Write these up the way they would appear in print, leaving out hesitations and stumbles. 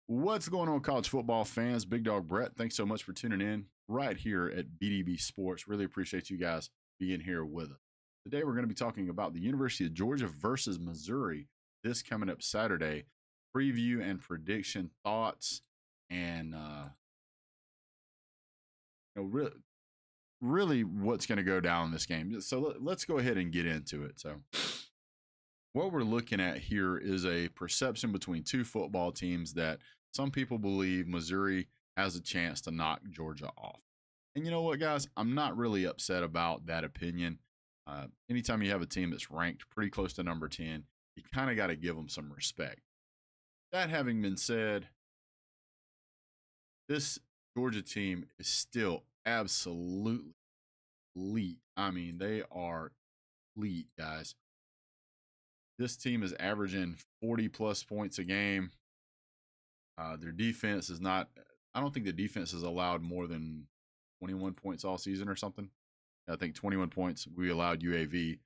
What's going on, college football fans? Big Dog Brett, thanks so much for tuning in right here at BDB Sports. Really appreciate you guys being here with us. Today, we're going to be talking about the University of Georgia versus Missouri this coming up Saturday. Preview and prediction thoughts, and really what's going to go down in this game. So let's go ahead and get into it. So, what we're looking at here is a perception between two football teams that some people believe Missouri has a chance to knock Georgia off. And you know what, guys? I'm not really upset about that opinion. Anytime you have a team that's ranked pretty close to number 10, you kind of got to give them some respect. That having been said, this Georgia team is still absolutely elite. I mean, they are elite, guys. This team is averaging 40-plus points a game. Their defense is not – I don't think the defense has allowed more than 21 points all season or something. I think 21 points we allowed UAV.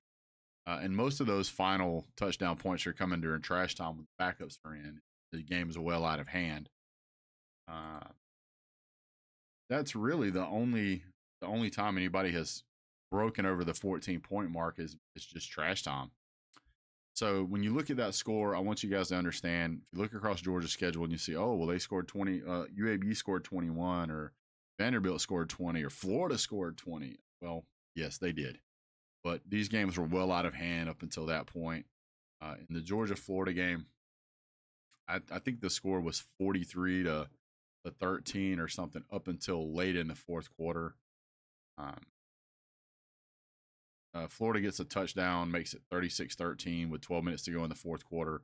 And most of those final touchdown points are coming during trash time when the backups are in. The game is well out of hand. That's really the only time anybody has broken over the 14-point mark is just trash time. So when you look at that score, I want you guys to understand, if you look across Georgia's schedule and you see, oh, well, they scored 20, UAB scored 21, or Vanderbilt scored 20, or Florida scored 20. Well, yes, they did. But these games were well out of hand up until that point. In the Georgia-Florida game, I think the score was 43 to 13 or something up until late in the fourth quarter. Florida gets a touchdown, makes it 36-13 with 12 minutes to go in the fourth quarter.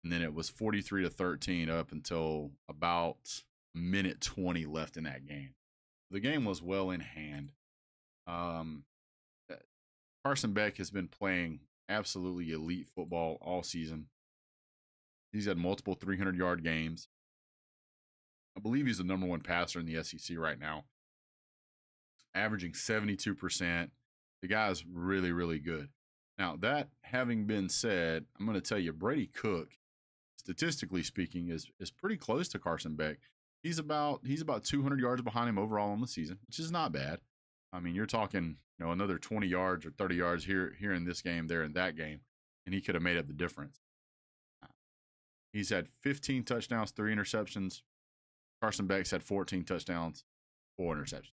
And then it was 43 to 13 up until about minute 20 left in that game. The game was well in hand. Carson Beck has been playing absolutely elite football all season. He's had multiple 300-yard games. I believe he's the number one passer in the SEC right now, averaging 72%. The guy's really, really good. Now, that having been said, I'm going to tell you, Brady Cook, statistically speaking, is pretty close to Carson Beck. He's about 200 yards behind him overall on the season, which is not bad. I mean, you're talking, another 20 yards or 30 yards here in this game, there in that game, and he could have made up the difference. He's had 15 touchdowns, 3 interceptions. Carson Beck's had 14 touchdowns, 4 interceptions.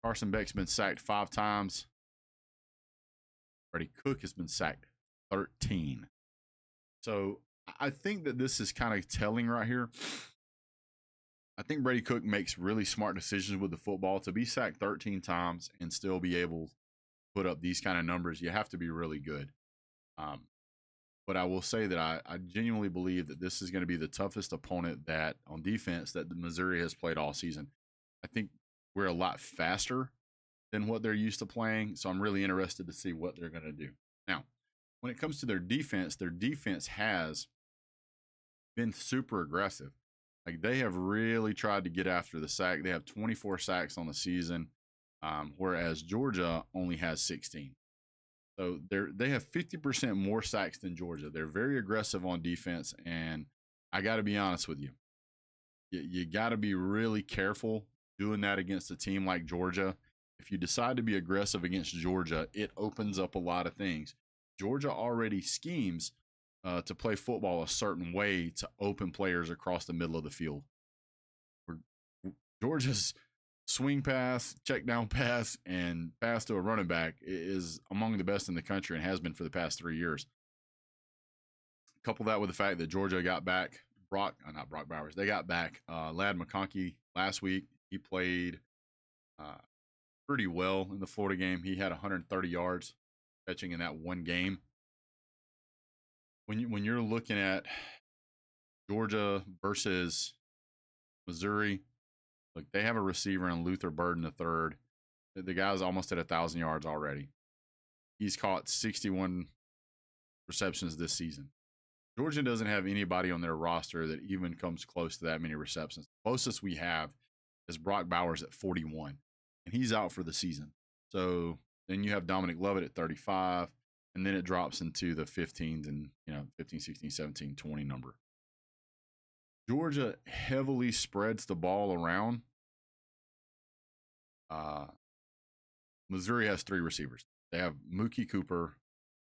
Carson Beck's been sacked 5 times. Brady Cook has been sacked 13. So I think that this is kind of telling right here. I think Brady Cook makes really smart decisions with the football. To be sacked 13 times and still be able to put up these kind of numbers, you have to be really good. But I will say that I genuinely believe that this is going to be the toughest opponent that on defense that Missouri has played all season. I think we're a lot faster than what they're used to playing, so I'm really interested to see what they're going to do. Now, when it comes to their defense has been super aggressive. Like, they have really tried to get after the sack. They have 24 sacks on the season, whereas Georgia only has 16. So they have 50% more sacks than Georgia. They're very aggressive on defense, and I got to be honest with you. You got to be really careful doing that against a team like Georgia. If you decide to be aggressive against Georgia, it opens up a lot of things. Georgia already schemes to play football a certain way to open players across the middle of the field. Georgia's swing pass, check down pass, and pass to a running back is among the best in the country and has been for the past 3 years. Couple that with the fact that Georgia got back not Brock Bowers. They got back Ladd McConkey last week. He played pretty well in the Florida game. He had 130 yards catching in that one game. When you're looking at Georgia versus Missouri, look, they have a receiver in Luther Burden III. The guy's almost at 1,000 yards already. He's caught 61 receptions this season. Georgia doesn't have anybody on their roster that even comes close to that many receptions. The closest we have is Brock Bowers at 41, and he's out for the season. So then you have Dominic Lovett at 35, and then it drops into the 15s and 15, 16, 17, 20 number. Georgia heavily spreads the ball around. Missouri has 3 receivers. They have Mookie Cooper,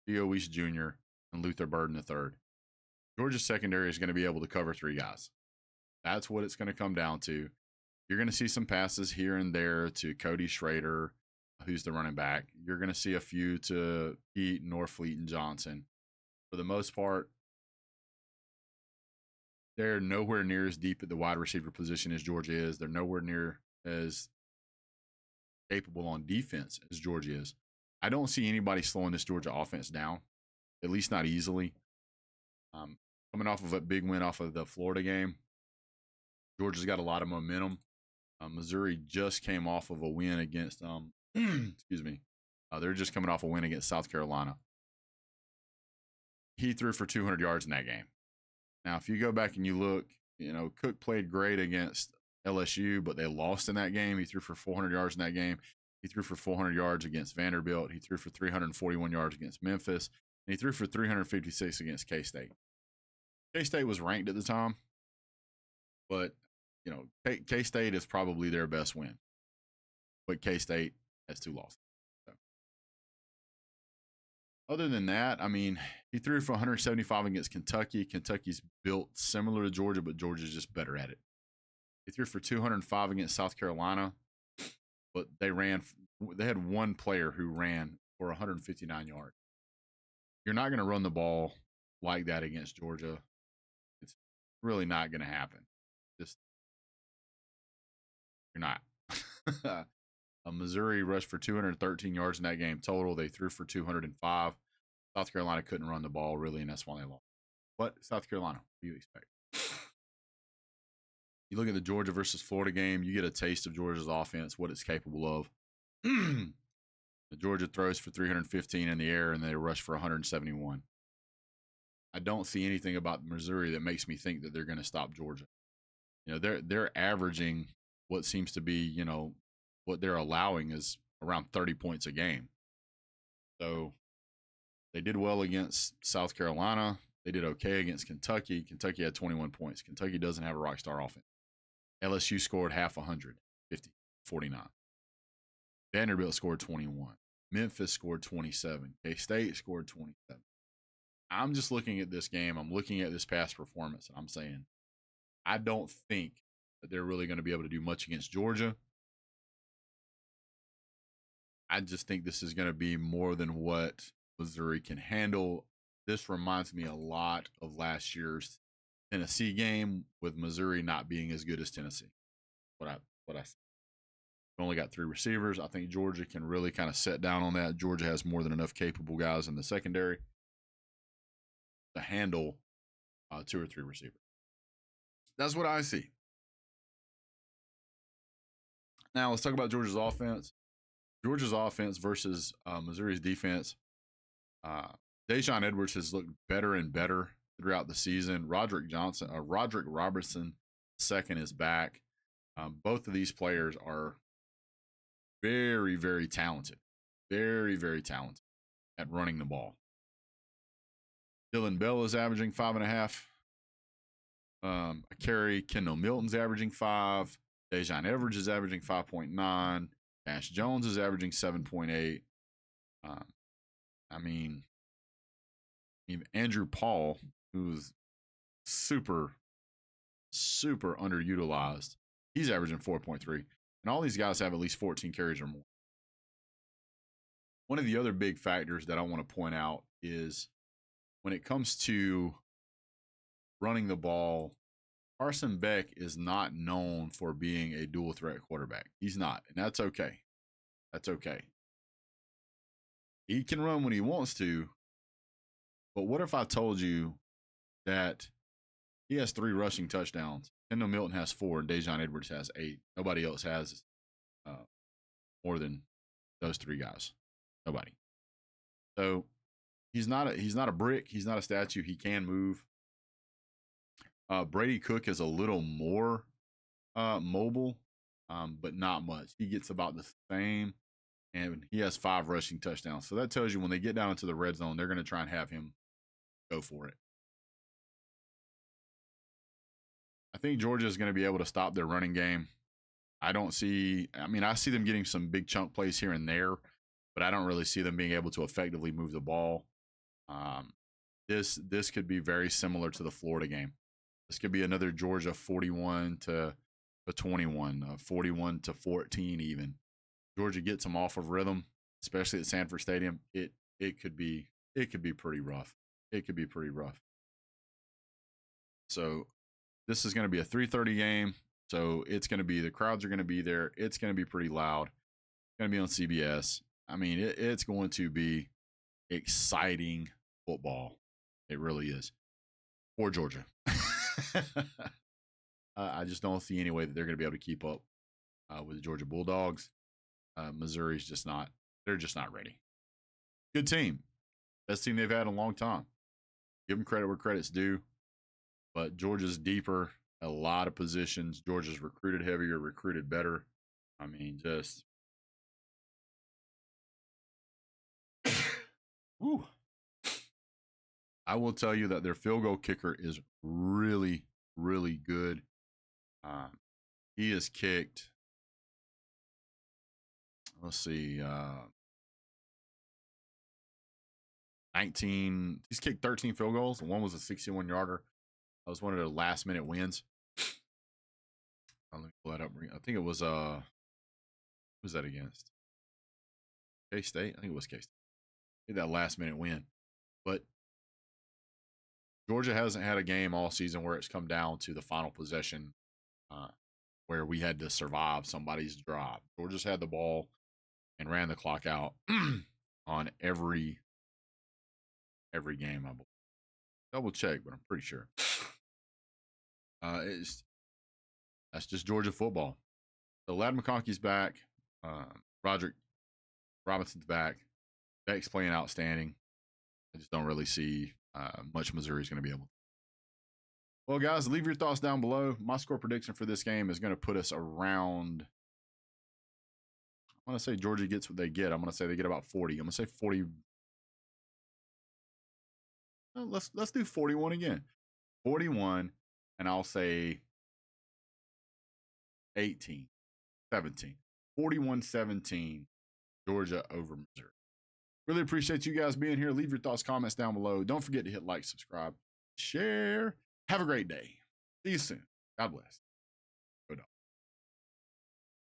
Theo Weiss Jr., and Luther Burden III. Georgia's secondary is going to be able to cover 3 guys. That's what it's going to come down to. You're going to see some passes here and there to Cody Schrader, who's the running back. You're going to see a few to Pete, Norfleet, and Johnson. For the most part, they're nowhere near as deep at the wide receiver position as Georgia is. They're nowhere near as capable on defense as Georgia is. I don't see anybody slowing this Georgia offense down, at least not easily. Coming off of a big win off of the Florida game, Georgia's got a lot of momentum. Missouri just came off of a win against, excuse me, they're just coming off a win against South Carolina. He threw for 200 yards in that game. Now, if you go back and you look, Cook played great against LSU, but they lost in that game. He threw for 400 yards in that game. He threw for 400 yards against Vanderbilt. He threw for 341 yards against Memphis. And he threw for 356 against K-State. K-State was ranked at the time, but, K-State is probably their best win. But K-State has 2 losses. So. Other than that, he threw for 175 against Kentucky. Kentucky's built similar to Georgia, but Georgia's just better at it. He threw for 205 against South Carolina, but they had one player who ran for 159 yards. You're not going to run the ball like that against Georgia. It's really not going to happen. You're not. Missouri rushed for 213 yards in that game total. They threw for 205. South Carolina couldn't run the ball, really, and that's why they lost. But South Carolina, what do you expect? You look at the Georgia versus Florida game, you get a taste of Georgia's offense, what it's capable of. Georgia throws for 315 in the air, and they rush for 171. I don't see anything about Missouri that makes me think that they're going to stop Georgia. They're averaging what seems to be, what they're allowing is around 30 points a game. So they did well against South Carolina. They did okay against Kentucky. Kentucky had 21 points. Kentucky doesn't have a rock star offense. LSU scored half 100, 49. Vanderbilt scored 21. Memphis scored 27. K-State scored 27. I'm just looking at this game. I'm looking at this past performance, and I'm saying I don't think that they're really going to be able to do much against Georgia. I just think this is going to be more than what Missouri can handle. This reminds me a lot of last year's Tennessee game with Missouri not being as good as Tennessee. What I see. Only got 3 receivers. I think Georgia can really kind of set down on that. Georgia has more than enough capable guys in the secondary to handle 2 or 3 receivers. That's what I see. Now let's talk about Georgia's offense. Georgia's offense versus Missouri's defense. Dejon Edwards has looked better and better throughout the season. Roderick Robertson II is back. Both of these players are very, very talented. Very, very talented at running the ball. Dylan Bell is averaging 5.5 a carry. Kendall Milton's averaging 5. Dejon Edwards is averaging 5.9. Ash Jones is averaging 7.8. Andrew Paul, who's super, super underutilized, he's averaging 4.3. And all these guys have at least 14 carries or more. One of the other big factors that I want to point out is when it comes to running the ball, Carson Beck is not known for being a dual threat quarterback. He's not, and that's okay. That's okay. He can run when he wants to, but what if I told you that he has 3 rushing touchdowns, Kendall Milton has 4, and Dejon Edwards has 8. Nobody else has more than those 3 guys. Nobody. So he's not a brick. He's not a statue. He can move. Brady Cook is a little more mobile, but not much. He gets about the same, and he has 5 rushing touchdowns. So that tells you when they get down into the red zone, they're going to try and have him go for it. I think Georgia is going to be able to stop their running game. I don't see, I mean, I see them getting some big chunk plays here and there, but I don't really see them being able to effectively move the ball. Um, this could be very similar to the Florida game. This could be another Georgia 41 to 21, 41 to 14 even. Georgia gets them off of rhythm, especially at Sanford Stadium. It could be pretty rough. It could be pretty rough. So this is going to be a 3:30 game. So it's going to be, the crowds are going to be there. It's going to be pretty loud. It's going to be on CBS. I mean, it's going to be exciting football. It really is for Georgia. I just don't see any way that they're going to be able to keep up with the Georgia Bulldogs. Missouri's just not, they're just not ready. Good team. Best team they've had in a long time. Give them credit where credit's due. But Georgia's deeper, a lot of positions. Georgia's recruited heavier, recruited better. I mean, just. Woo. I will tell you that their field goal kicker is really, really good. He has kicked, let's see, 19. He's kicked 13 field goals. One was a 61-yarder. That was one of the last-minute wins. Let me pull that up. I think it was who was that against? K-State. I think it was K-State. That last-minute win, but Georgia hasn't had a game all season where it's come down to the final possession, where we had to survive somebody's drive. Georgia's had the ball and ran the clock out on every game. I believe. Double check, but I'm pretty sure. That's just Georgia football. So Ladd McConkey's back. Roderick Robinson's back. Beck's playing outstanding. I just don't really see much Missouri's going to be able to. Well, guys, leave your thoughts down below. My score prediction for this game is going to put us around, I'm going to say Georgia gets what they get. I'm going to say they get about 40. I'm going to say 40. Let's do 41 again. 41, and I'll say 18, 17. 41-17, Georgia over Missouri. Really appreciate you guys being here. Leave your thoughts, comments down below. Don't forget to hit like, subscribe, share. Have a great day. See you soon. God bless.